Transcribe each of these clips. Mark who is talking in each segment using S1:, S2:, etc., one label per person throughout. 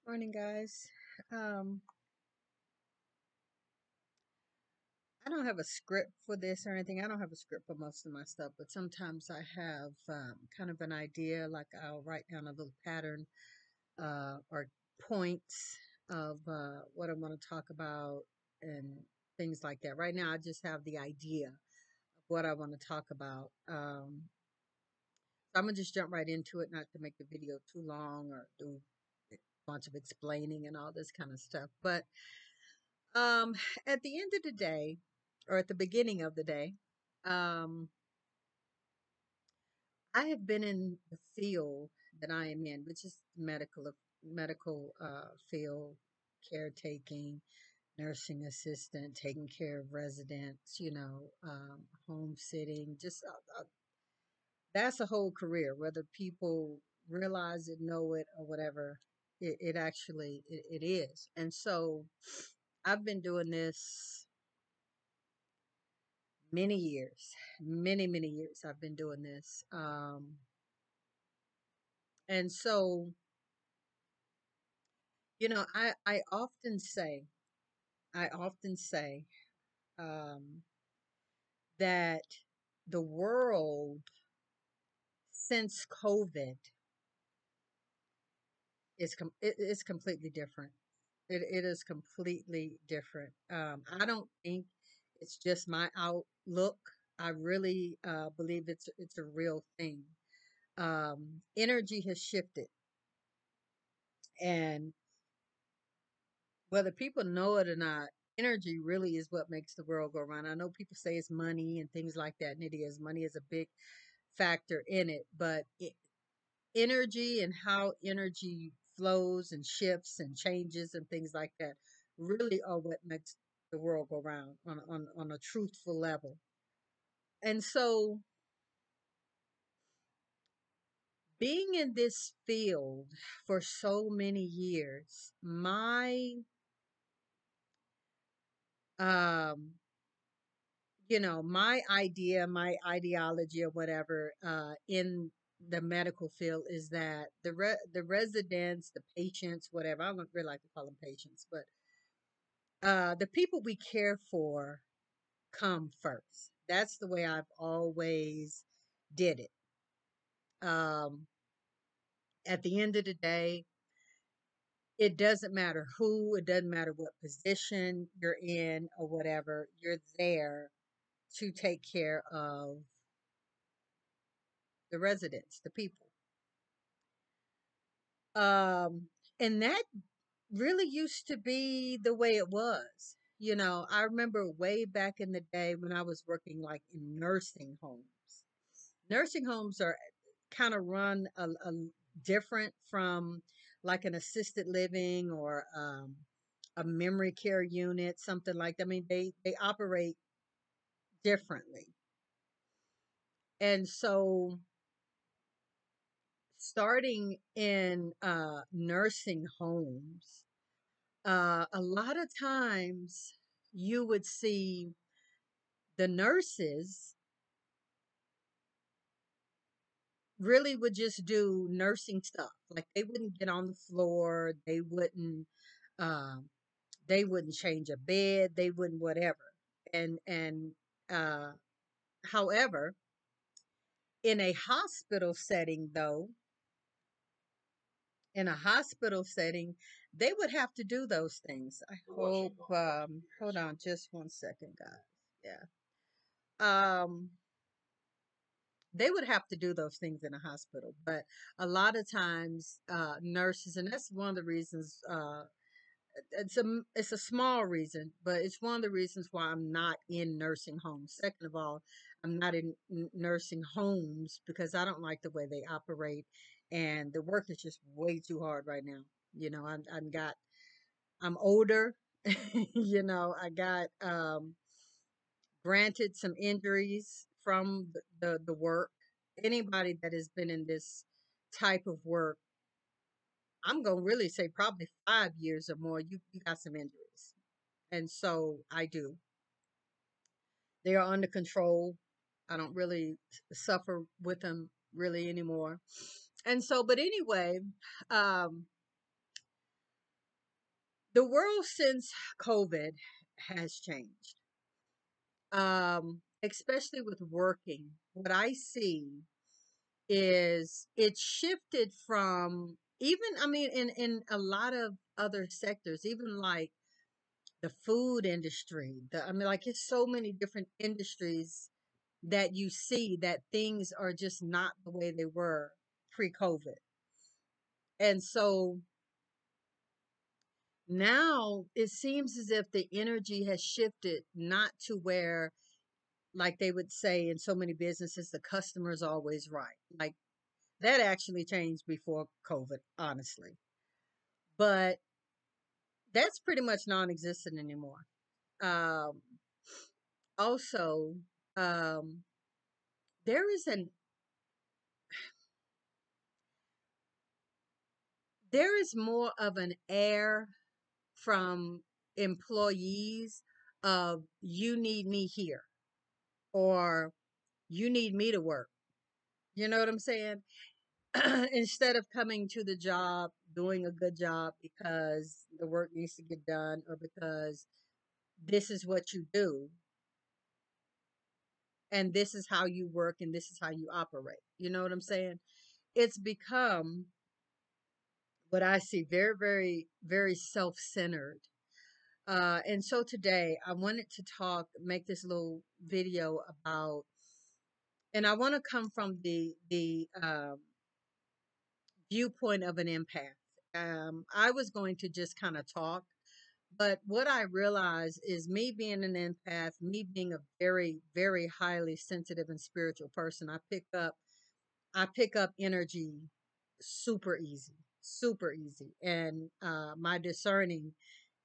S1: Morning, guys. Um, I don't have a script for this or anything. I don't have a script for most of my stuff, but sometimes I have kind of an idea, like I'll write down a little pattern or points of what I want to talk about and things like that. Right now, I just have the idea of what I want to talk about. So I'm gonna just jump right into it, not to make the video too long or do a bunch of explaining and all this kind of stuff. But Um, at the end of the day, or at the beginning of the day, um, I have been in the field that I am in, which is medical field, caretaking, nursing assistant, taking care of residents, home sitting, that's a whole career, whether people realize it, know it, or whatever. It actually it is, and so I've been doing this many years, many years I've been doing this. And so, I often say, I often say, um, that the world since COVID it is completely different. It is completely different. I don't think it's just my outlook. I really believe it's a real thing. Energy has shifted, and whether people know it or not, energy really is what makes the world go round. I know people say it's money and things like that, and it is. Money is a big factor in it, but energy and how energy flows and shifts and changes and things like that really are what makes the world go round on a truthful level. And so, being in this field for so many years, um, my idea, my ideology or whatever, in the medical field is that the residents, the patients, whatever, I don't really like to call them patients, but the people we care for come first. That's the way I've always did it. Um, at the end of the day, it doesn't matter who, it doesn't matter what position you're in or whatever, you're there to take care of the residents, the people. And that really used to be the way it was. I remember way back in the day when I was working like in nursing homes. Nursing homes are kind of run a different from like an assisted living or a memory care unit, something like that. I mean, they operate differently. And so starting in nursing homes, a lot of times you would see the nurses really would just do nursing stuff. Like they wouldn't get on the floor, um, they wouldn't change a bed, they wouldn't whatever. And uh, however, in a hospital setting, though, in a hospital setting, they would have to do those things. I hope. Hold on, just one second, guys. Yeah. Um, they would have to do those things in a hospital, but a lot of times nurses, and that's one of the reasons, it's a small reason, but it's one of the reasons why I'm not in nursing homes. Second of all, I'm not in nursing homes because I don't like the way they operate, and the work is just way too hard right now. I'm older. I got granted some injuries from the work. Anybody that has been in this type of work, I'm going to really say probably 5 years or more, you got some injuries. And so I do. They are under control. I don't really suffer with them really anymore. And so, but anyway, um, The world since COVID has changed. Especially with working. What I see is it shifted from, even, I mean, in a lot of other sectors, even like the food industry, I mean, like, it's so many different industries that you see that things are just not the way they were pre-COVID. And so now it seems as if the energy has shifted, not to where, like they would say in so many businesses, the customer's always right. Like, that actually changed before COVID, honestly. But that's pretty much non-existent anymore. Um, Also, um, there is an there is more of an air from employees of, you need me here, or you need me to work. You know what I'm saying? Instead of coming to the job, doing a good job because the work needs to get done, or because this is what you do and this is how you work and this is how you operate. You know what I'm saying? It's become, what I see, very, very, very self-centered. And so today I wanted to make this little video about, and I want to come from the viewpoint of an empath. I was going to just kind of talk, but what I realized is, me being an empath, me being a very, very highly sensitive and spiritual person, I pick up energy super easy. And my discerning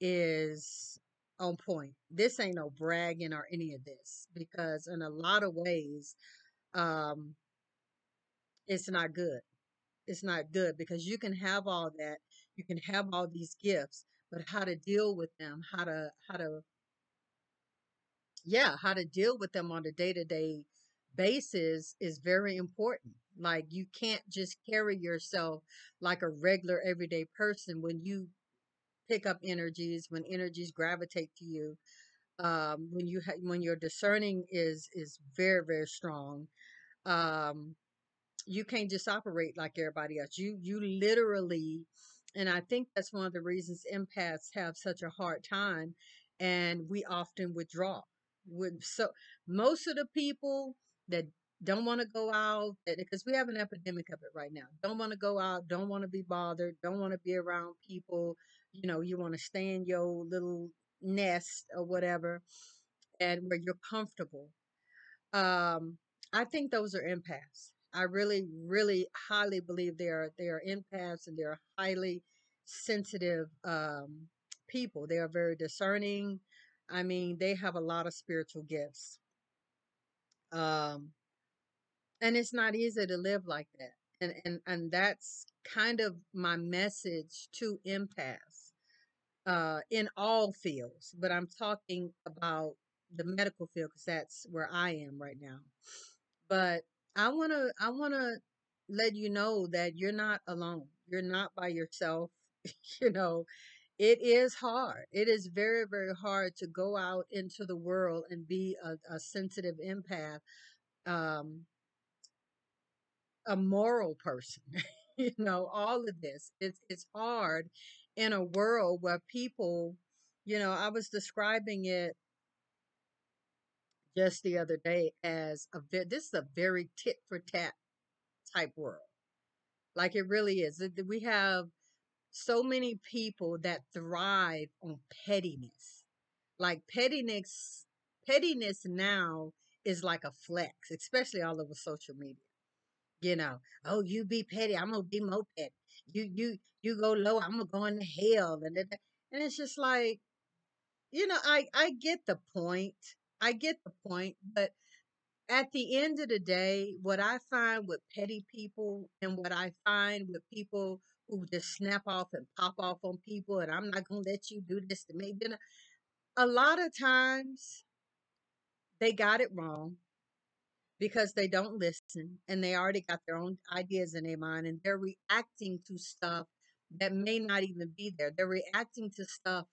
S1: is on point. This ain't no bragging or any of this, because in a lot of ways, um, it's not good. It's not good, because you can have all that, you can have all these gifts, but how to deal with them, how to deal with them on a day-to-day basis is very important. Like, you can't just carry yourself like a regular everyday person when you pick up energies, when energies gravitate to you, when your discerning is very, very strong. um you can't just operate like everybody else. You literally, and I think that's one of the reasons empaths have such a hard time, and we often withdraw. With so Most of the people that don't want to go out, because we have an epidemic of it right now. Don't want to go out, don't want to be bothered, don't want to be around people. You want to stay in your little nest or whatever, and where you're comfortable. um, I think those are empaths. I really, really highly believe they are empaths, and they're highly sensitive people. They are very discerning. I mean, they have a lot of spiritual gifts. Um, and it's not easy to live like that. And that's kind of my message to empaths in all fields, but I'm talking about the medical field because that's where I am right now. But I want to let you know that you're not alone. You're not by yourself. you know, it is hard. It is very, very hard to go out into the world and be a sensitive empath, um, a moral person. All of this. It's hard in a world where people, I was describing it just the other day as this is a very tit for tat type world. Like, it really is. We have so many people that thrive on pettiness. Like, pettiness now is like a flex, especially all over social media. Oh, you be petty, I'm gonna be more petty. You go low, I'm gonna go into hell, and it's just like, I get the point. I get the point, but at the end of the day, what I find with petty people, and what I find with people who just snap off and pop off on people, and I'm not going to let you do this to me, a lot of times they got it wrong, because they don't listen, and they already got their own ideas in their mind, and they're reacting to stuff that may not even be there. They're reacting to stuff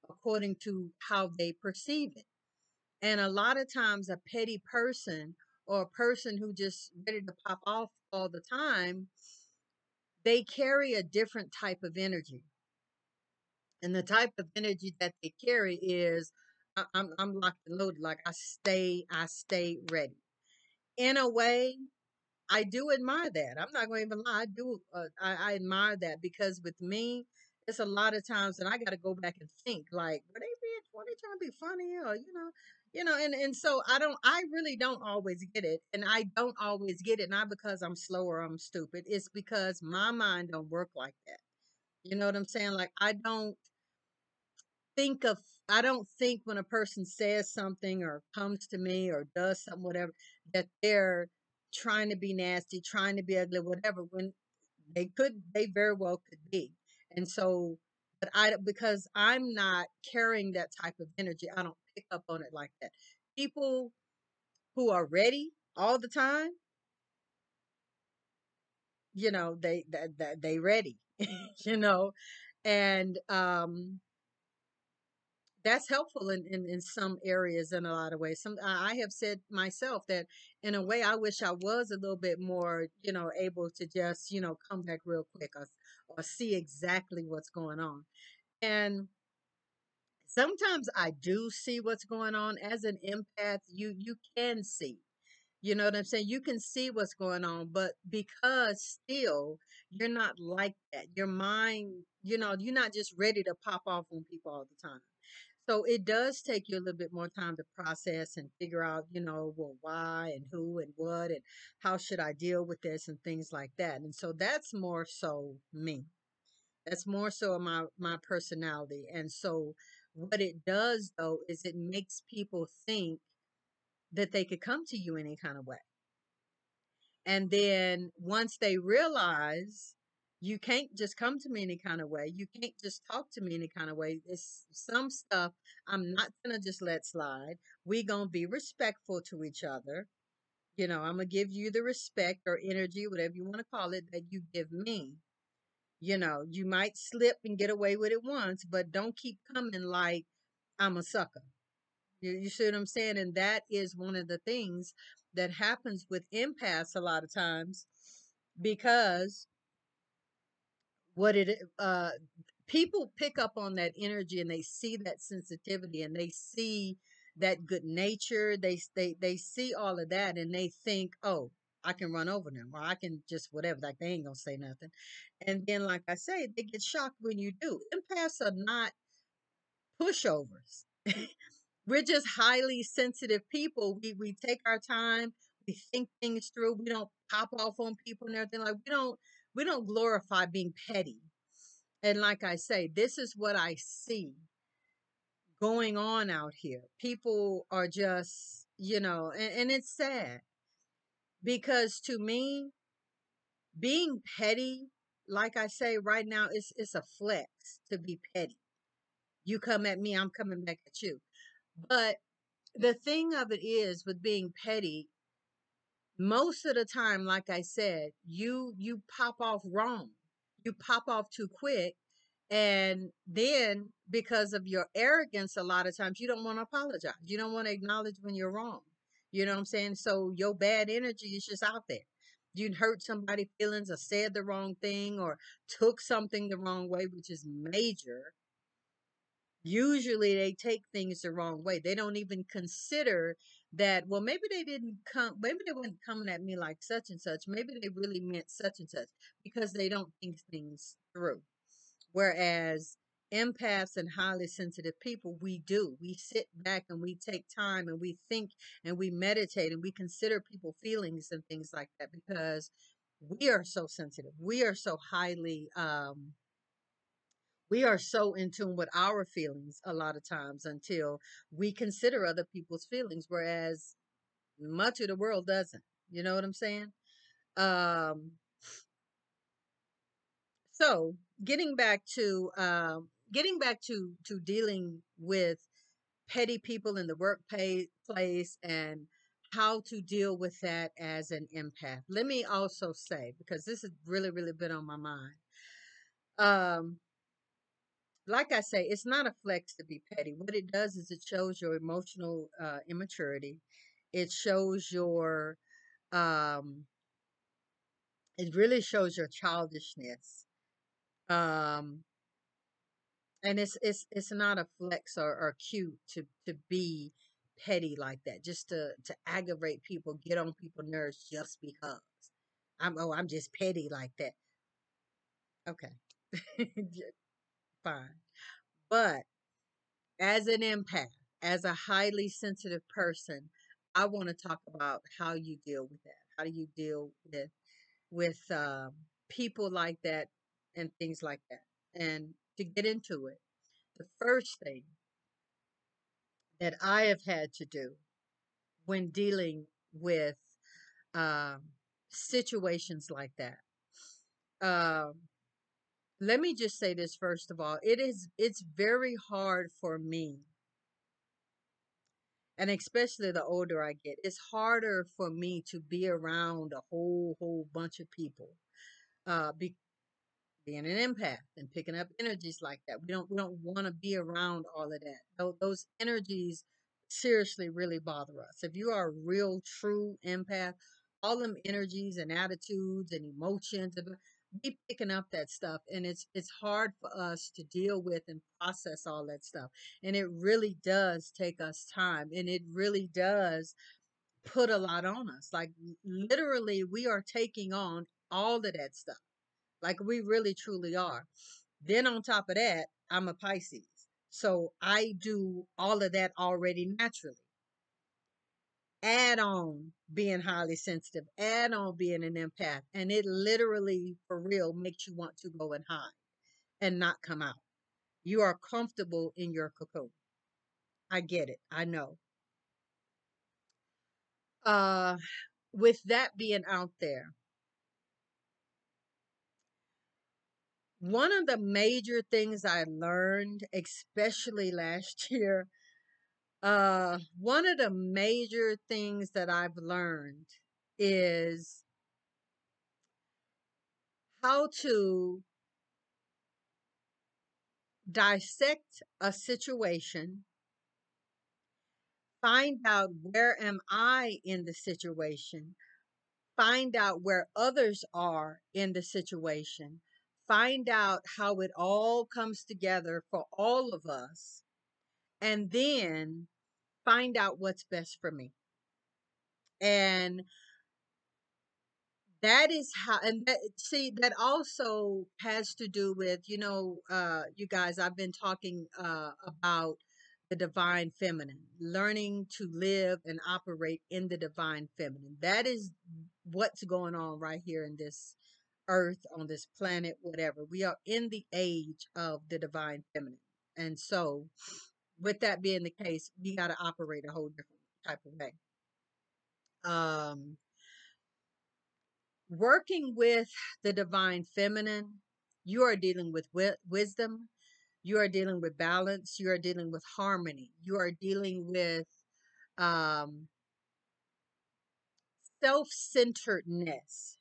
S1: according to how they perceive it. And a lot of times, a petty person or a person who just ready to pop off all the time, they carry a different type of energy. And the type of energy that they carry is I'm locked and loaded. Like I stay ready. In a way, I do admire that. I'm not going to even lie. I do. I admire that because with me, it's a lot of times that I got to go back and think like, were they trying to be funny or and so I don't. I really don't always get it, and I don't always get it not because I'm slow or I'm stupid. It's because my mind don't work like that. You know what I'm saying? Like think of I don't think when a person says something or comes to me or does something, whatever, that they're trying to be nasty, trying to be ugly, whatever, when they very well could be. And so, but because I'm not carrying that type of energy, I don't pick up on it like that. People who are ready all the time, they ready, you know, and that's helpful in some areas in a lot of ways. I have said myself that in a way I wish I was a little bit more, able to just, come back real quick or see exactly what's going on. And sometimes I do see what's going on as an empath. You can see. You know what I'm saying? You can see what's going on, but because still you're not like that. Your mind, you're not just ready to pop off on people all the time. So it does take you a little bit more time to process and figure out, well, why and who and what and how should I deal with this and things like that. And so that's more so me. That's more so my personality. And so what it does though is it makes people think that they could come to you any kind of way. And then once they realize you can't just come to me any kind of way, you can't just talk to me any kind of way. It's some stuff I'm not gonna just let slide. We gonna be respectful to each other. I'm gonna give you the respect or energy, whatever you want to call it, that you give me. You might slip and get away with it once, but don't keep coming like I'm a sucker. You see what I'm saying? And that is one of the things that happens with empaths a lot of times because what it people pick up on that energy and they see that sensitivity and they see that good nature. They see all of that and they think, oh, I can run over them or I can just whatever, like they ain't gonna say nothing. And then, like I say, they get shocked when you do. Empaths are not pushovers. We're just highly sensitive people. We take our time, we think things through, we don't pop off on people and everything. Like we don't glorify being petty. And like I say, this is what I see going on out here. People are just, and it's sad because to me, being petty, like I say right now, it's a flex to be petty. You come at me, I'm coming back at you. But the thing of it is with being petty, most of the time, like I said, you pop off wrong. You pop off too quick. And then because of your arrogance, a lot of times you don't want to apologize. You don't want to acknowledge when you're wrong. You know what I'm saying? So your bad energy is just out there. You hurt somebody's feelings or said the wrong thing or took something the wrong way, which is major. Usually they take things the wrong way. They don't even consider that, well, maybe they weren't coming at me like such and such. Maybe they really meant such and such because they don't think things through. Whereas empaths and highly sensitive people, we do. We sit back and we take time and we think and we meditate and we consider people's feelings and things like that because we are so sensitive. We are so in tune with our feelings a lot of times until we consider other people's feelings, whereas much of the world doesn't. You know what I'm saying? Um, so getting back to dealing with petty people in the workplace and how to deal with that as an empath. Let me also say, because this has really, really been on my mind. Um, like I say, it's not a flex to be petty. What it does is it shows your emotional immaturity. It shows your, um, it really shows your childishness. Um, and it's not a flex or cute to be petty like that, just to aggravate people, get on people's nerves just because. I'm just petty like that. Okay. Fine. But as an empath, as a highly sensitive person, I want to talk about how you deal with that. How do you deal with people like that and things like that? And to get into it, the first thing that I have had to do when dealing with um, situations like that. Um, Let me just say this first of all. It's very hard for me, and especially the older I get, it's harder for me to be around a whole bunch of people. Be, Being an empath and picking up energies like that. We don't want to be around all of that. Those energies seriously really bother us. If you are a real true empath, all them energies and attitudes and emotions, be picking up that stuff, and it's hard for us to deal with and process all that stuff. And it really does take us time, and it really does put a lot on us. Like literally, we are taking on all of that stuff, like we really truly are. Then on top of that, I'm a Pisces. So I do all of that already naturally. Add on being highly sensitive, add on being an empath, and it literally for real makes you want to go and hide and not come out. You are comfortable in your cocoon. I get it. I know. Uh with that being out there, one of the major things I learned, especially last year, one of the major things that I've learned is how to dissect a situation, find out where am I in the situation, find out where others are in the situation, find out how it all comes together for all of us, and then find out what's best for me. And that is how, and that, see, that also has to do with, you guys, I've been talking about the divine feminine, learning to live and operate in the divine feminine. That is what's going on right here in this earth, on this planet, whatever. We are in the age of the divine feminine. And so, with that being the case, we got to operate a whole different type of way. Um, Working with the divine feminine, you are dealing with wisdom, you are dealing with balance, you are dealing with harmony, you are dealing with um, self-centeredness.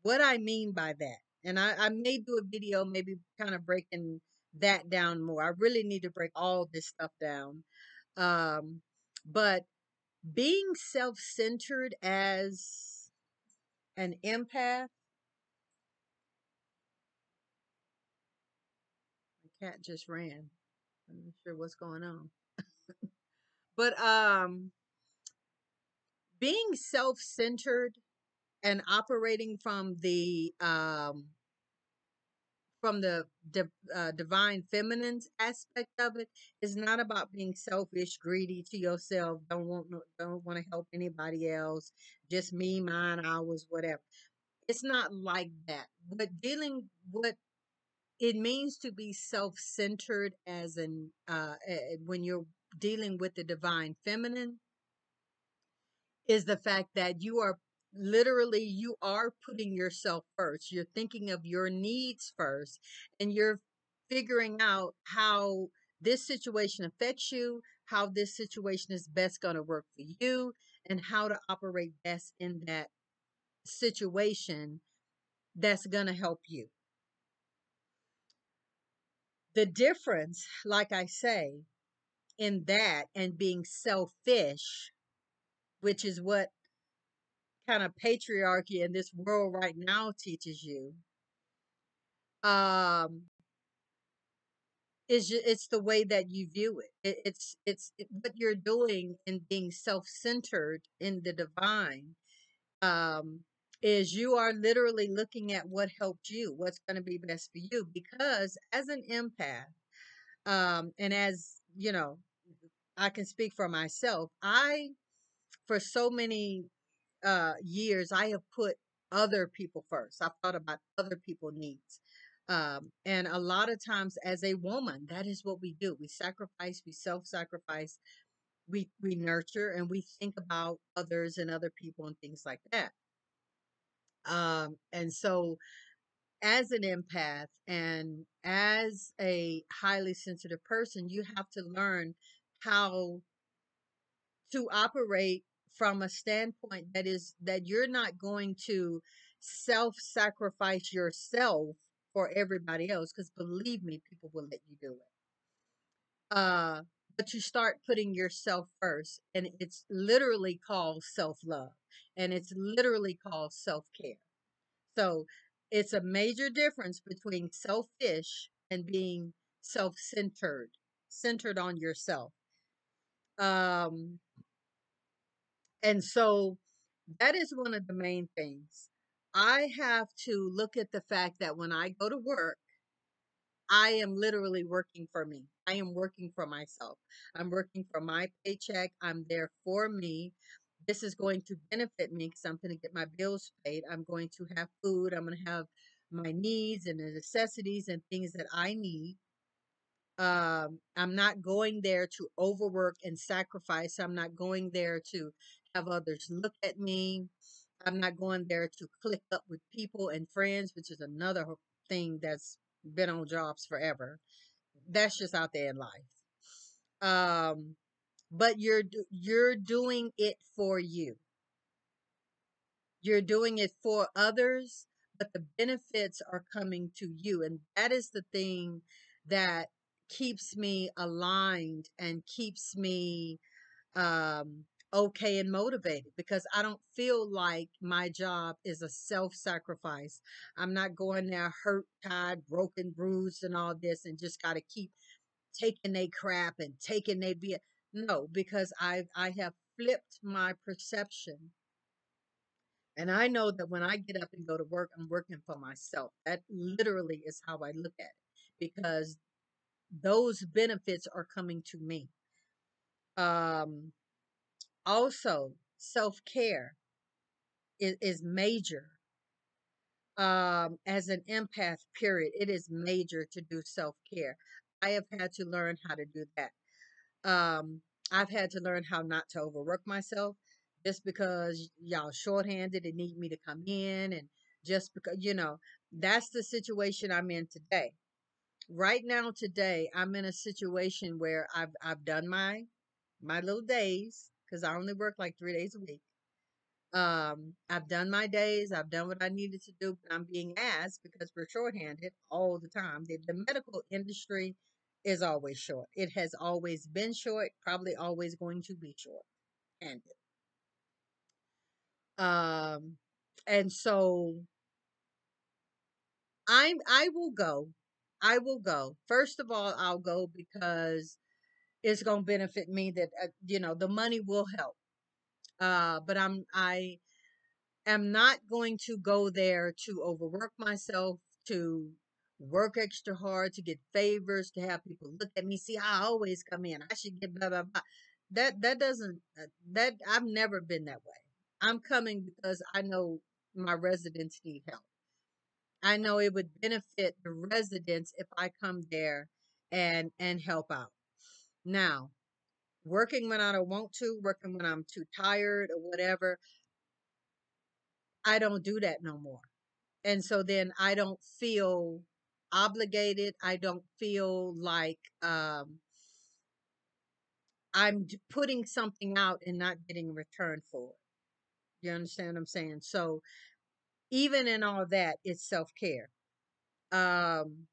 S1: What I mean by that, and I may do a video maybe kind of breaking that down more. I really need to break all this stuff down. Um, but being self-centered as an empath, my cat just ran. I'm not sure what's going on. But being self-centered and operating from the divine feminine's aspect of it is not about being selfish, greedy to yourself, don't want to help anybody else, just me, mine, ours, whatever. It's not like that. What it means to be self-centered as when you're dealing with the divine feminine is the fact that you are putting yourself first. You're thinking of your needs first, and you're figuring out how this situation affects you, how this situation is best going to work for you, and how to operate best in that situation that's going to help you. The difference, like I say, in that and being selfish, which is what kind of patriarchy in this world right now teaches you, um, it's the way that you view it. What you're doing in being self-centered in the divine, um, is you are literally looking at what helped you, what's going to be best for you. Because as an empath, and as you know, I can speak for myself. For so many years, I have put other people first. I've thought about other people's needs. And a lot of times as a woman, that is what we do. We sacrifice, we self-sacrifice, we nurture, and we think about others and other people and things like that. And so as an empath and as a highly sensitive person, you have to learn how to operate from a standpoint that you're not going to self-sacrifice yourself for everybody else, because believe me, people will let you do it. uh but you start putting yourself first, and it's literally called self-love, and it's literally called self-care. So it's a major difference between selfish and being self-centered, centered on yourself. um And so that is one of the main things. I have to look at the fact that when I go to work, I am literally working for me. I am working for myself. I'm working for my paycheck. I'm there for me. This is going to benefit me because I'm going to get my bills paid. I'm going to have food. I'm going to have my needs and the necessities and things that I need. I'm not going there to overwork and sacrifice. I'm not going there to have others look at me. I'm not going there to click up with people and friends, which is another thing that's been on jobs forever. That's just out there in life. Um, but you're doing it for you. You're doing it for others, but the benefits are coming to you. And that is the thing that keeps me aligned and keeps me okay and motivated, because I don't feel like my job is a self-sacrifice. I'm not going there hurt, tired, broken, bruised, and all this, and just got to keep taking they crap and taking they be. No, because I have flipped my perception, and I know that when I get up and go to work, I'm working for myself. That literally is how I look at it, because those benefits are coming to me. Um, Also, self care is major. As an empath, period, it is major to do self care. I have had to learn how to do that. Um, I've had to learn how not to overwork myself just because y'all shorthanded and need me to come in, and just because, that's the situation I'm in today. Right now, today, I'm in a situation where I've done my little days, because I only work like 3 days a week. I've done my days, I've done what I needed to do, but I'm being asked, because we're shorthanded all the time. The medical industry is always short. It has always been short, probably always going to be short handed. Um, and so I will go. I will go. First of all, I'll go because it's going to benefit me, that the money will help. But I am not going to go there to overwork myself, to work extra hard, to get favors, to have people look at me. See, I always come in. I should get blah blah blah. That doesn't that I've never been that way. I'm coming because I know my residents need help. I know it would benefit the residents if I come there and help out. Now, working when I don't want to, working when I'm too tired or whatever, I don't do that no more. And so then I don't feel obligated. I don't feel like putting something out and not getting a return for it. You understand what I'm saying? So even in all that, it's self care. Um,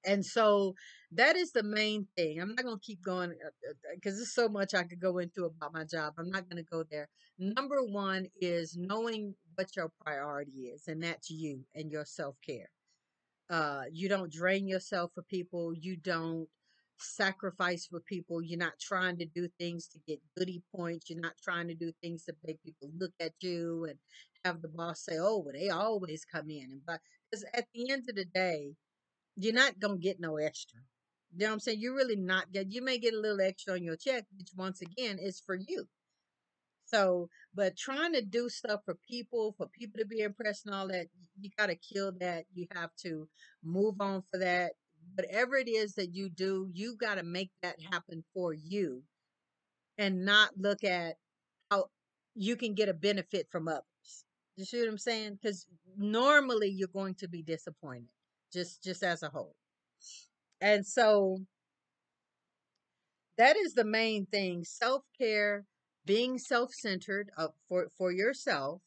S1: And so that is the main thing. I'm not going to keep going because there's so much I could go into about my job. I'm not going to go there. Number one is knowing what your priority is, and that's you and your self care. You don't drain yourself for people. You don't sacrifice for people. You're not trying to do things to get goodie points. You're not trying to do things to make people look at you and have the boss say, "Oh, well, they always come in." And but because at the end of the day, you're not gonna get no extra. You know what I'm saying? You're really not get. You may get a little extra on your check, which once again is for you. So, but trying to do stuff for people to be impressed and all that, you got to kill that. You have to move on for that. Whatever it is that you do, you got to make that happen for you and not look at how you can get a benefit from others. You see what I'm saying? Because normally you're going to be disappointed, just as a whole. And so that is the main thing: self care, being self centered for yourself,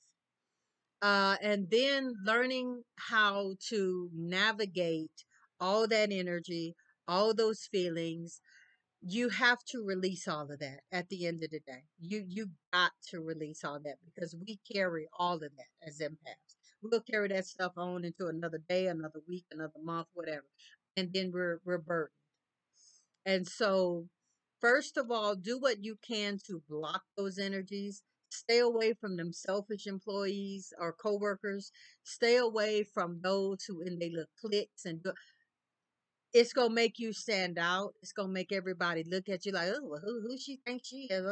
S1: and then learning how to navigate all that energy, all those feelings. You have to release all of that at the end of the day. You got to release all that because we carry all of that as empaths. We'll carry that stuff on into another day, another week, another month, whatever, and then we're burdened. And so, first of all, do what you can to block those energies. Stay away from them selfish employees or coworkers. Stay away from those who in they little cliques and it's gonna make you stand out. It's gonna make everybody look at you like, oh, well, who she thinks she is?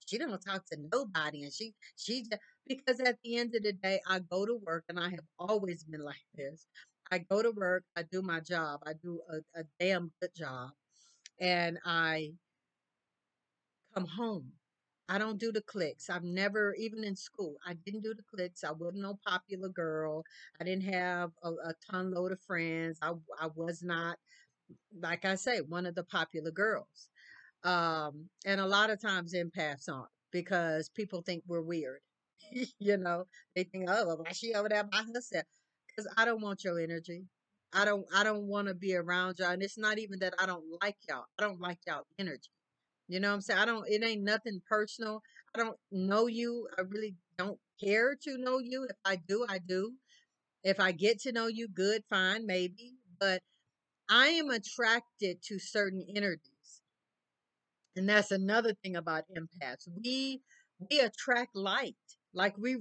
S1: She don't talk to nobody, and she just, because at the end of the day, I go to work, and I have always been like this. I go to work, I do my job, I do a damn good job, and I come home. I don't do the clicks. I've never, even in school, I didn't do the clicks. I wasn't no popular girl. I didn't have a ton load of friends. I was not, like I say, one of the popular girls. And a lot of times empaths aren't because people think we're weird. They think, oh, well, why she over there by herself? Because I don't want your energy. I don't want to be around y'all. And it's not even that I don't like y'all. I don't like y'all energy. You know what I'm saying? It ain't nothing personal. I don't know you. I really don't care to know you. If I do, I do. If I get to know you, good, fine, maybe. But I am attracted to certain energies. And that's another thing about empaths. We attract light. Like we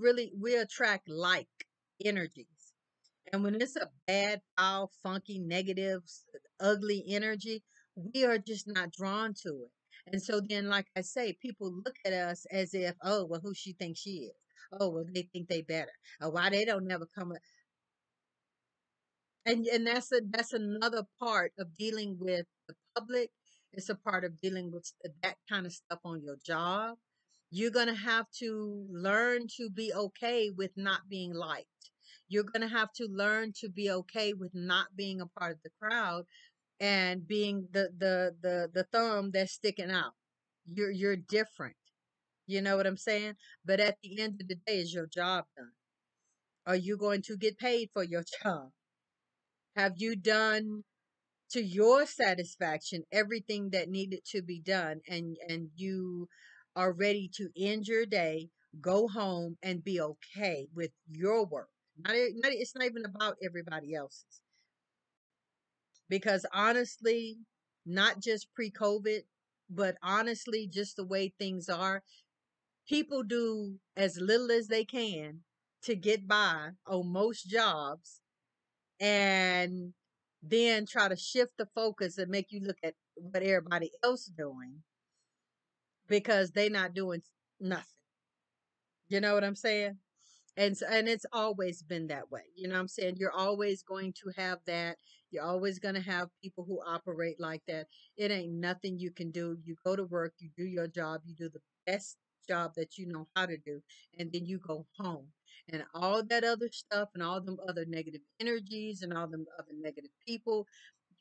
S1: attract like energies. And when it's a bad, foul, funky, negative, ugly energy, we are just not drawn to it. And so then, like I say, people look at us as if, oh, well, who she thinks she is? Oh, well, they think they better. Or why they don't never come. And that's another part of dealing with the public. It's a part of dealing with that kind of stuff on your job. You're going to have to learn to be okay with not being liked. You're going to have to learn to be okay with not being a part of the crowd and being the thumb that's sticking out. You're different. You know what I'm saying? But at the end of the day, is your job done? Are you going to get paid for your job? Have you done to your satisfaction everything that needed to be done, and you are ready to end your day, go home, and be okay with your work? It's not even about everybody else's, because honestly, not just pre-COVID, but honestly, just the way things are, people do as little as they can to get by on most jobs, and then try to shift the focus and make you look at what everybody else doing because they not doing nothing. You know what I'm saying? And it's always been that way. You know what I'm saying? You're always going to have that. You're always going to have people who operate like that. It ain't nothing you can do. You go to work, you do your job, you do the best job that you know how to do, and then you go home. And all that other stuff and all them other negative energies and all them other negative people,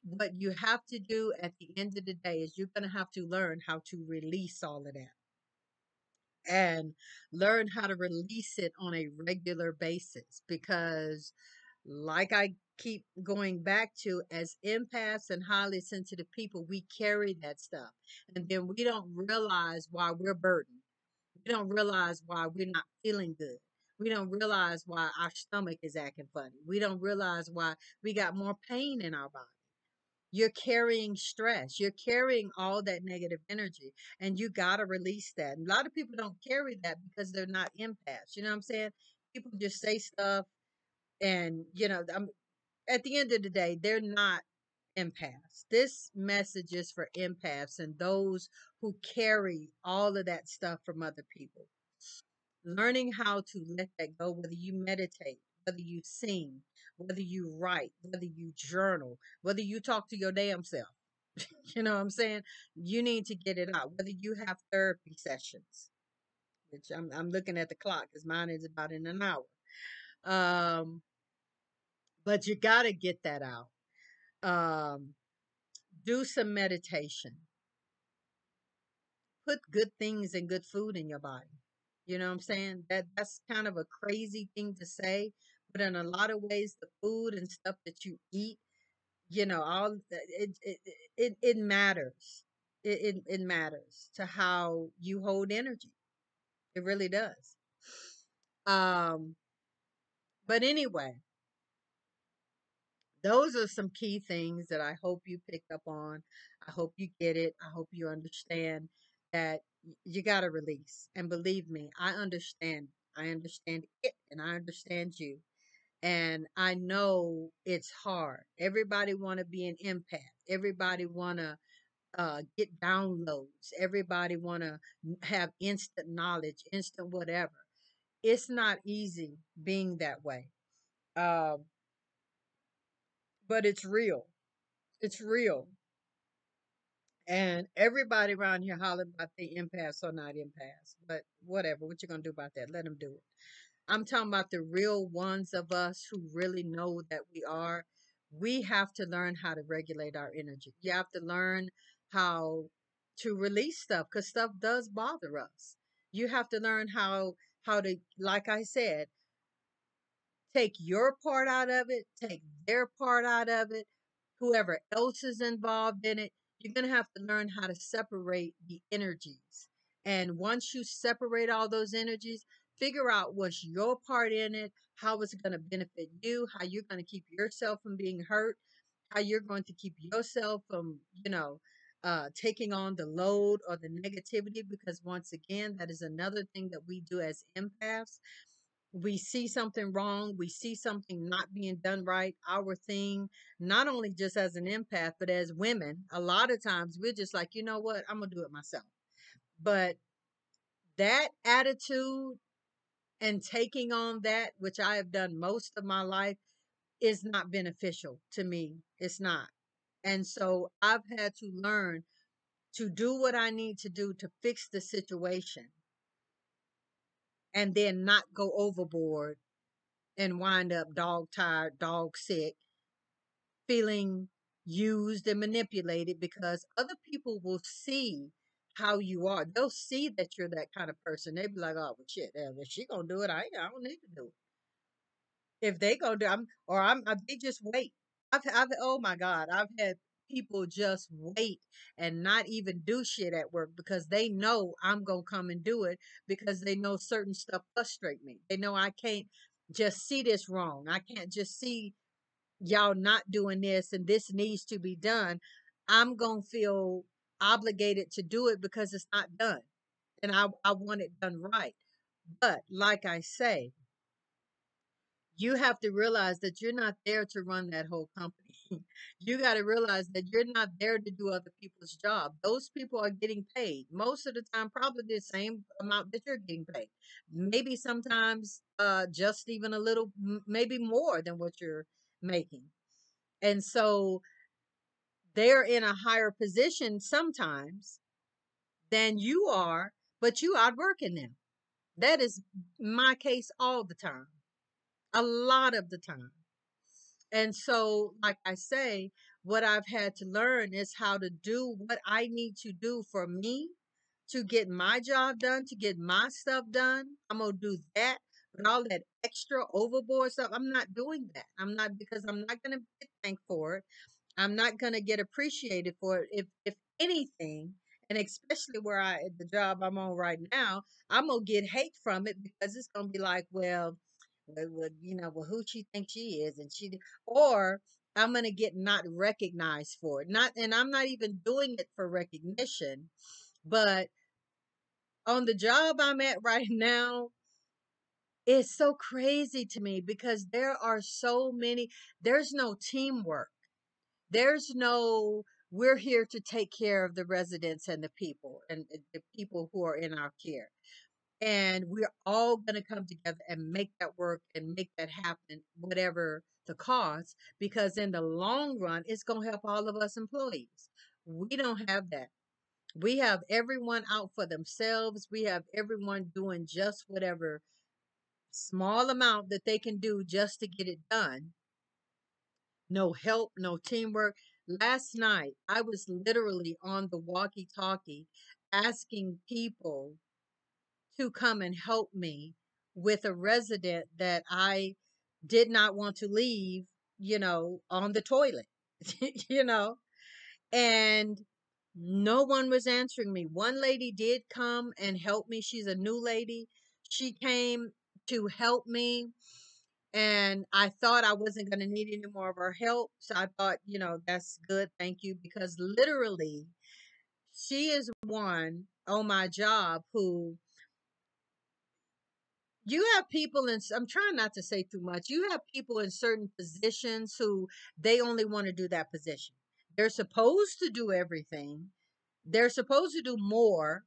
S1: what you have to do at the end of the day is you're going to have to learn how to release all of that and learn how to release it on a regular basis, because Like I keep going back to, as empaths and highly sensitive people, we carry that stuff. And then we don't realize why we're burdened. We don't realize why we're not feeling good. We don't realize why our stomach is acting funny. We don't realize why we got more pain in our body. You're carrying stress. You're carrying all that negative energy, and you got to release that. And a lot of people don't carry that because they're not empaths. You know what I'm saying? People just say stuff, and at the end of the day, they're not empaths. This message is for empaths and those who carry all of that stuff from other people. Learning how to let that go, whether you meditate, whether you sing, whether you write, whether you journal, whether you talk to your damn self. You know what I'm saying? You need to get it out. Whether you have therapy sessions, which I'm looking at the clock because mine is about in an hour. Um, but you got to get that out. Um, do some meditation. Put good things and good food in your body. You know what I'm saying? That's kind of a crazy thing to say, but in a lot of ways, the food and stuff that you eat, all it matters. It matters to how you hold energy. It really does. Um, but anyway, those are some key things that I hope you picked up on. I hope you get it. I hope you understand that you got to release. And believe me, I understand. I understand it and I understand you. And I know it's hard. Everybody want to be an empath. Everybody want to get downloads. Everybody want to have instant knowledge, instant whatever. It's not easy being that way. Um, but it's real. It's real. And everybody around here hollering about the empaths or not empaths. But whatever, what you gonna do about that? Let them do it. I'm talking about the real ones of us who really know that we are. We have to learn how to regulate our energy. You have to learn how to release stuff because stuff does bother us. You have to learn how to, like I said, take your part out of it, take their part out of it, whoever else is involved in it. You're going to have to learn how to separate the energies. And once you separate all those energies, figure out what's your part in it, how it's going to benefit you, how you're going to keep yourself from being hurt, how you're going to keep yourself from, taking on the load or the negativity. Because once again, that is another thing that we do as empaths. We see something wrong, we see something not being done right, our thing, not only just as an empath, but as women, a lot of times we're just like, you know what, I'm gonna do it myself. But that attitude and taking on that, which I have done most of my life, is not beneficial to me. It's not. And so I've had to learn to do what I need to do to fix the situation and then not go overboard and wind up dog tired, dog sick, feeling used and manipulated because other people will see how you are. They'll see that you're that kind of person. They be like, "Oh, well, shit, if she gonna do it, I don't need to do it. If they gonna do, they just wait." Oh my God, I've had people just wait and not even do shit at work because they know I'm gonna come and do it because they know certain stuff frustrate me. They know I can't just see this wrong. I can't just see y'all not doing this and this needs to be done. I'm going to feel obligated to do it because it's not done. And I want it done right. But like I say, you have to realize that you're not there to run that whole company. You got to realize that you're not there to do other people's job. Those people are getting paid most of the time, probably the same amount that you're getting paid. Maybe sometimes just even a little, maybe more than what you're making. And so they're in a higher position sometimes than you are, but you outworking them. That is my case all the time, a lot of the time. And so, like I say, what I've had to learn is how to do what I need to do for me to get my job done, to get my stuff done. I'm going to do that. But all that extra overboard stuff, I'm not doing that. I'm not, because I'm not going to get thanked for it. I'm not going to get appreciated for it. If anything, and especially where the job I'm on right now, I'm gonna get hate from it, because it's gonna be like, well, who she thinks she is, and or I'm gonna get not recognized for it. Not, and I'm not even doing it for recognition, but on the job I'm at right now, it's so crazy to me because there are so many. There's no teamwork. There's no, we're here to take care of the residents and the people who are in our care. And we're all going to come together and make that work and make that happen, whatever the cost, because in the long run, it's going to help all of us employees. We don't have that. We have everyone out for themselves. We have everyone doing just whatever small amount that they can do just to get it done. No help, no teamwork. Last night, I was literally on the walkie talkie asking people to come and help me with a resident that I did not want to leave, on the toilet, you know, and no one was answering me. One lady did come and help me. She's a new lady. She came to help me, and I thought I wasn't going to need any more of her help. So I thought, that's good. Thank you. Because literally, she is one on my job who, you have people in, I'm trying not to say too much. You have people in certain positions who they only want to do that position. They're supposed to do everything. They're supposed to do more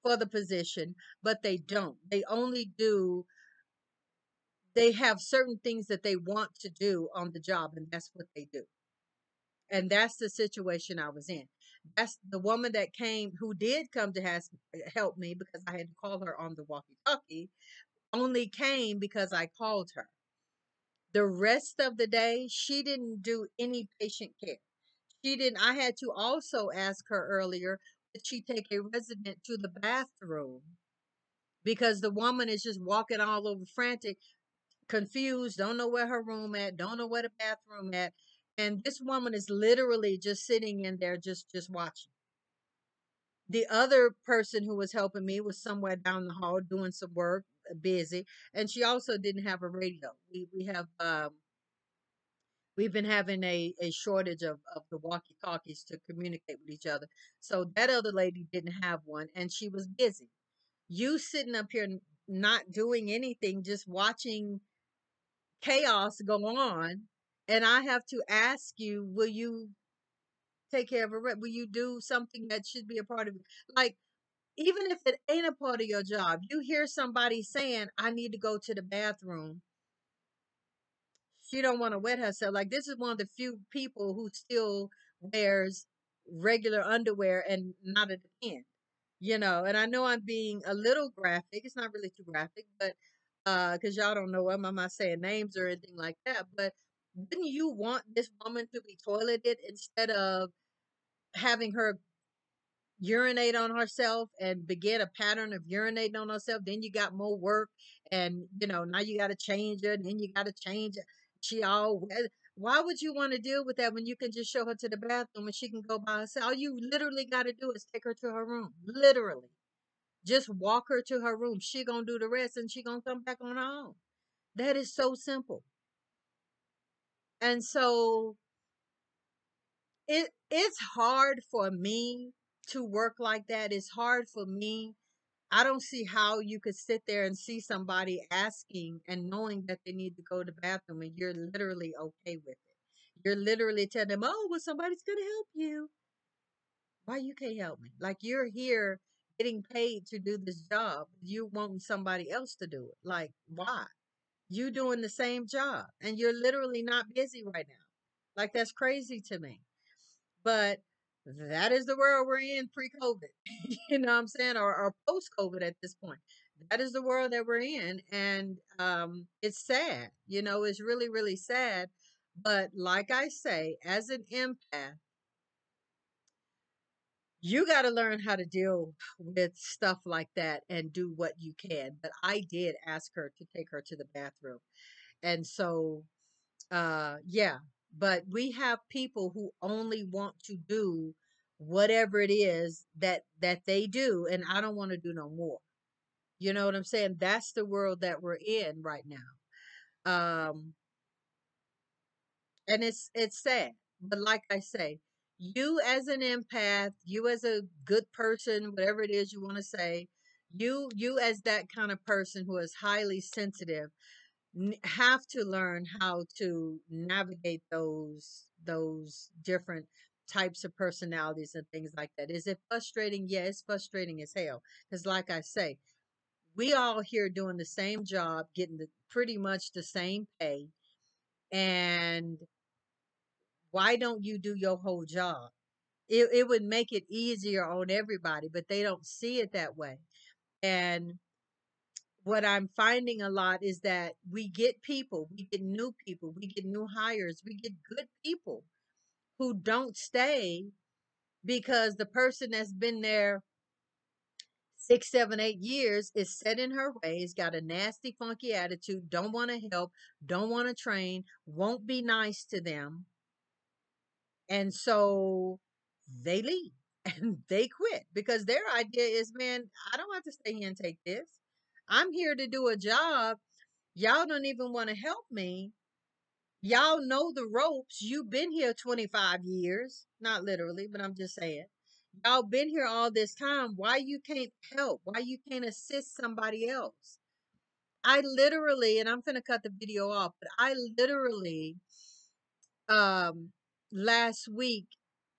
S1: for the position, but they don't. They have certain things that they want to do on the job, and that's what they do. And that's the situation I was in. That's the woman that came, who did come to help me, because I had to call her on the walkie-talkie, only came because I called her. The rest of the day, she didn't do any patient care. She didn't. I had to also ask her earlier, did she take a resident to the bathroom? Because the woman is just walking all over frantic, confused, don't know where her room at, don't know where the bathroom at. And this woman is literally just sitting in there, just watching. The other person who was helping me was somewhere down the hall doing some work, busy, and she also didn't have a radio. We've been having a shortage of the walkie talkies to communicate with each other. So that other lady didn't have one, and she was busy. You sitting up here not doing anything, just watching chaos go on, and I have to ask you, will you take care of will you do something that should be a part of it? Like, even if it ain't a part of your job, you hear somebody saying, I need to go to the bathroom. She don't want to wet herself. Like, this is one of the few people who still wears regular underwear and not at the end. And I know I'm being a little graphic. It's not really too graphic, but because y'all don't know, I'm not saying names or anything like that. But wouldn't you want this woman to be toileted instead of having her urinate on herself and begin a pattern of urinating on herself? Then you got more work, and now you got to change it, and then you got to change it. She all Why would you want to deal with that when you can just show her to the bathroom and she can go by herself? All you literally got to do is take her to her room. Literally, just walk her to her room. She gonna do the rest, and she gonna come back on her own. That is so simple. And so it's hard for me to work like that. It's hard for me. I don't see how you could sit there and see somebody asking and knowing that they need to go to the bathroom, and you're literally okay with it. You're literally telling them, oh, well, somebody's going to help you. Why you can't help me? Like, you're here getting paid to do this job. You want somebody else to do it. Like, why? You doing the same job, and you're literally not busy right now. Like, that's crazy to me. But that is the world we're in pre-COVID. You know what I'm saying? Or post-COVID at this point. That is the world that we're in. And it's sad. It's really, really sad. But like I say, as an empath, You got to learn how to deal with stuff like that and do what you can. But I did ask her to take her to the bathroom. And so, yeah, but we have people who only want to do whatever it is that they do, and I don't want to do no more. You know what I'm saying? That's the world that we're in right now. Um, and it's sad. But like I say, you as an empath, you as a good person, whatever it is you want to say, you as that kind of person who is highly sensitive, have to learn how to navigate those different types of personalities and things like that. Is it frustrating? Yeah, it's frustrating as hell. Because like I say, we all here doing the same job, getting pretty much the same pay. And why don't you do your whole job? It would make it easier on everybody, but they don't see it that way. And what I'm finding a lot is that we get new people, we get new hires, we get good people who don't stay because the person that's been there 6, 7, 8 years is set in her ways, got a nasty, funky attitude, don't want to help, don't want to train, won't be nice to them. And so they leave and they quit because their idea is, man, I don't have to stay here and take this. I'm here to do a job. Y'all don't even want to help me. Y'all know the ropes. You've been here 25 years. Not literally, but I'm just saying. Y'all been here all this time. Why you can't help? Why you can't assist somebody else? I literally, and I'm gonna cut the video off, but I literally um last week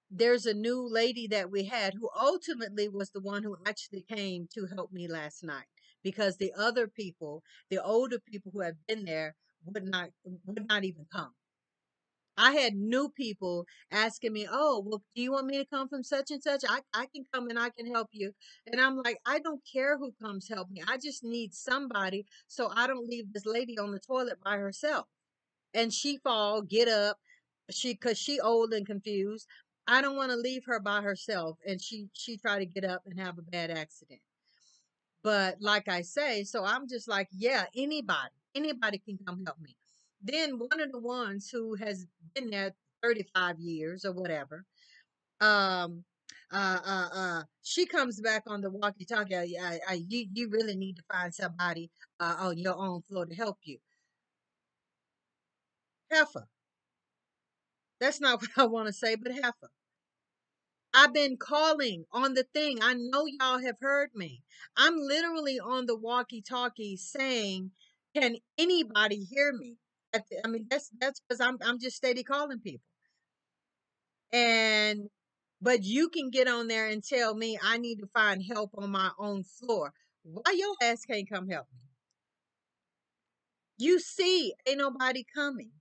S1: there's a new lady that we had who ultimately was the one who actually came to help me last night because the other people, the older people who have been there would not even come. I had new people asking me, "Oh, well, do you want me to come from such and such? I can come and I can help you." And I'm like, "I don't care who comes help me. I just need somebody so I don't leave this lady on the toilet by herself." And she fall, get up, cause she old and confused. I don't want to leave her by herself and she try to get up and have a bad accident. But like I say, so I'm just like, yeah, anybody can come help me. Then one of the ones who has been there 35 years or whatever, um, she comes back on the walkie-talkie. You really need to find somebody on your own floor to help you. Heifer. That's not what I want to say, but heifer. I've been calling on the thing. I know y'all have heard me. I'm literally on the walkie-talkie saying, "Can anybody hear me?" I mean, that's because I'm just steady calling people. And but you can get on there and tell me I need to find help on my own floor. Why your ass can't come help me? You see, ain't nobody coming.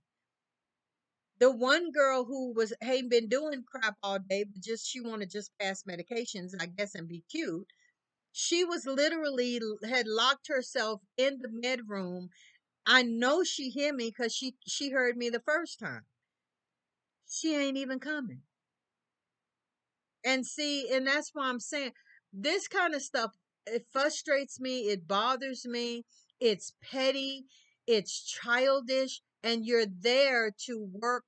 S1: The one girl who was ain't been doing crap all day, but just she want to just pass medications, I guess, and be cute. She was literally had locked herself in the med room. I know she hear me because she heard me the first time. She ain't even coming. And see, and that's why I'm saying this kind of stuff, it frustrates me, it bothers me, it's petty, it's childish, and you're there to work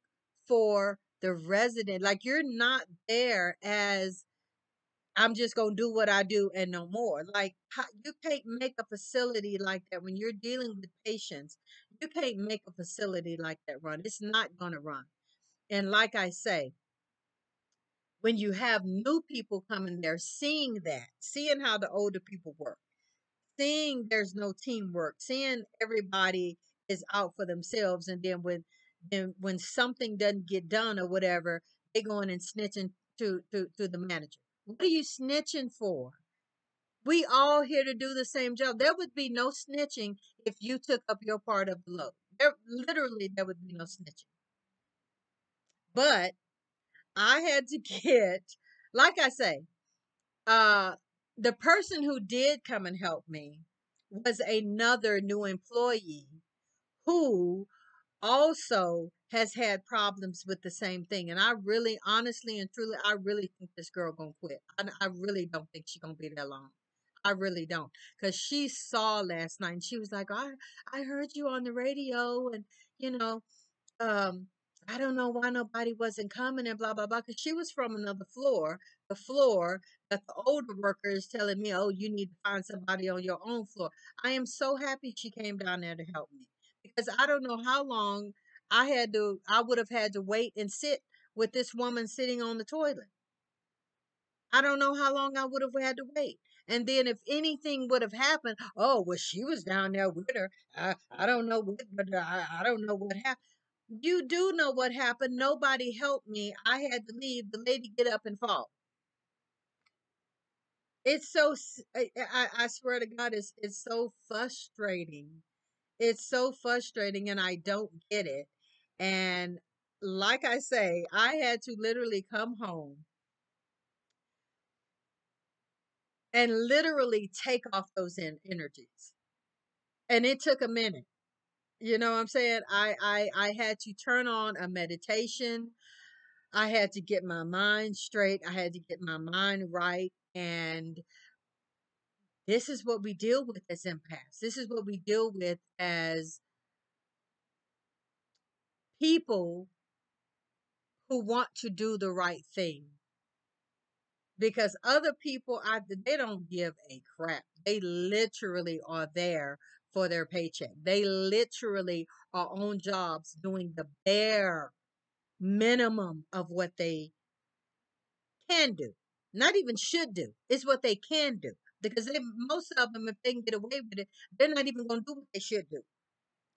S1: for the resident. Like you're not there as I'm just gonna do what I do and no more. Like you can't make a facility like that when you're dealing with patients. You can't make a facility like that run. It's not gonna run. And like I say, when you have new people coming there, seeing that, seeing how the older people work, seeing there's no teamwork, seeing everybody is out for themselves, and then when something doesn't get done or whatever, they go in and snitching to the manager. What are you snitching for? We all here to do the same job. There would be no snitching if you took up your part of the load. There would be no snitching. But I had to get, like I say, uh, the person who did come and help me was another new employee who also has had problems with the same thing. And I really, honestly and truly, I really think this girl gonna quit. I really don't think she gonna be there long. I really don't. Because she saw last night and she was like, I heard you on the radio and, you know, um, I don't know why nobody wasn't coming and blah blah blah. Because she was from another floor, the floor that the older worker is telling me, oh, you need to find somebody on your own floor. I am so happy she came down there to help me because I don't know how long I would have had to wait and sit with this woman sitting on the toilet. I don't know how long I would have had to wait. And then if anything would have happened, oh, well, she was down there with her. I don't know what, but I don't know what happened. You do know what happened. Nobody helped me. I had to leave. The lady get up and fall. It's so, I swear to God, it's so frustrating. It's so frustrating and I don't get it. And like I say, I had to literally come home and literally take off those energies. And it took a minute. You know what I'm saying? I had to turn on a meditation. I had to get my mind straight. I had to get my mind right. And this is what we deal with as empaths. This is what we deal with as people who want to do the right thing. Because other people, they don't give a crap. They literally are there for their paycheck. They literally are on jobs doing the bare minimum of what they can do. Not even should do. It's what they can do. Because most of them, if they can get away with it, they're not even going to do what they should do.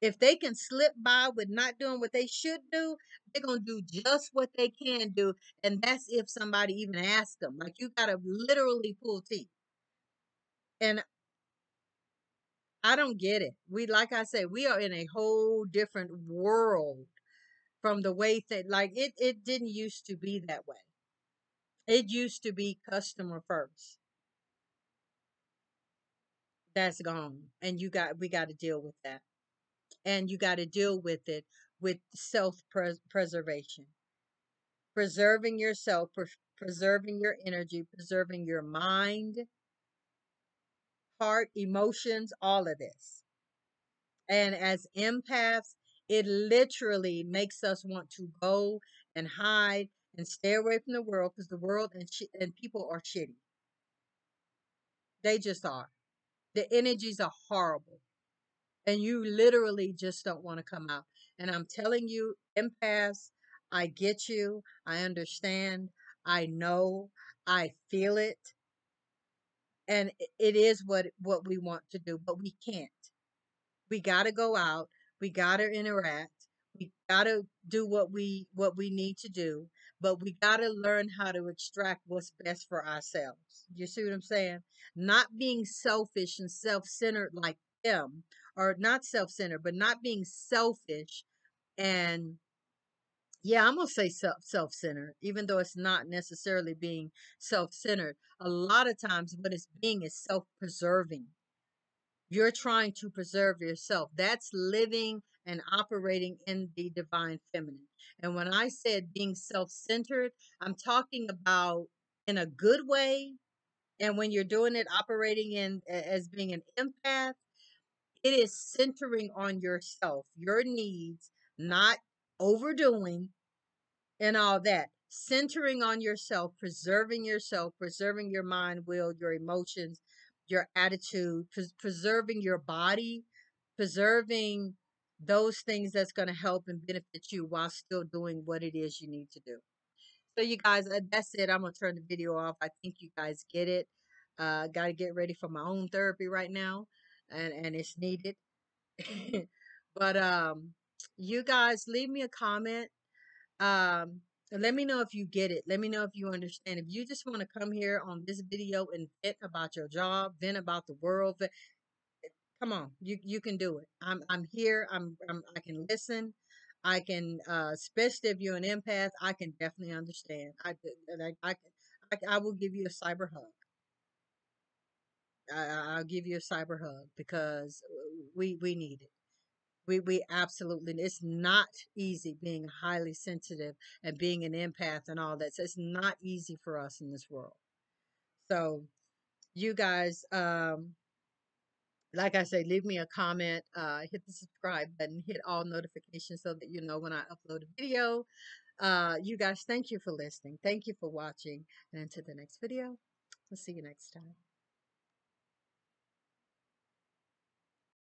S1: If they can slip by with not doing what they should do, they're going to do just what they can do. And that's if somebody even asks them. Like you got to literally pull teeth. And I don't get it. Like I said, we are in a whole different world from the way that, like, it didn't used to be that way. It used to be customer first. That's gone. And we got to deal with that. And you got to deal with it with self preservation, preserving yourself, preserving your energy, preserving your mind, heart, emotions, all of this. And as empaths, it literally makes us want to go and hide and stay away from the world because the world and people are shitty. They just are. The energies are horrible. And you literally just don't want to come out. And I'm telling you, empaths, I get you. I understand. I know. I feel it. And it is what we want to do, but we can't. We got to go out. We got to interact. We got to do what we need to do, but we got to learn how to extract what's best for ourselves. You see what I'm saying? Not being selfish and self-centered like them, or not self-centered, but not being selfish and yeah, I'm gonna say self-centered, even though it's not necessarily being self-centered. A lot of times, what it's being is self-preserving. You're trying to preserve yourself. That's living and operating in the divine feminine. And when I said being self centered, I'm talking about in a good way. And when you're doing it, operating in as being an empath, it is centering on yourself, your needs, not overdoing and all that. Centering on yourself, preserving your mind, will, your emotions, your attitude, preserving your body, preserving those things that's going to help and benefit you while still doing what it is you need to do. So, you guys, that's it. I'm going to turn the video off. I think you guys get it. Got to get ready for my own therapy right now, and it's needed. But you guys, leave me a comment. Let me know if you get it. Let me know if you understand. If you just want to come here on this video and vent about your job, vent about the world, come on, you can do it. I'm here. I can listen. I can, especially if you're an empath, I can definitely understand. I will give you a cyber hug. I'll give you a cyber hug because we need it. We absolutely, it's not easy being highly sensitive and being an empath and all that. So it's not easy for us in this world. So you guys, like I say, leave me a comment, hit the subscribe button, hit all notifications so that you know when I upload a video. You guys, thank you for listening. Thank you for watching. And until the next video, we'll see you next time.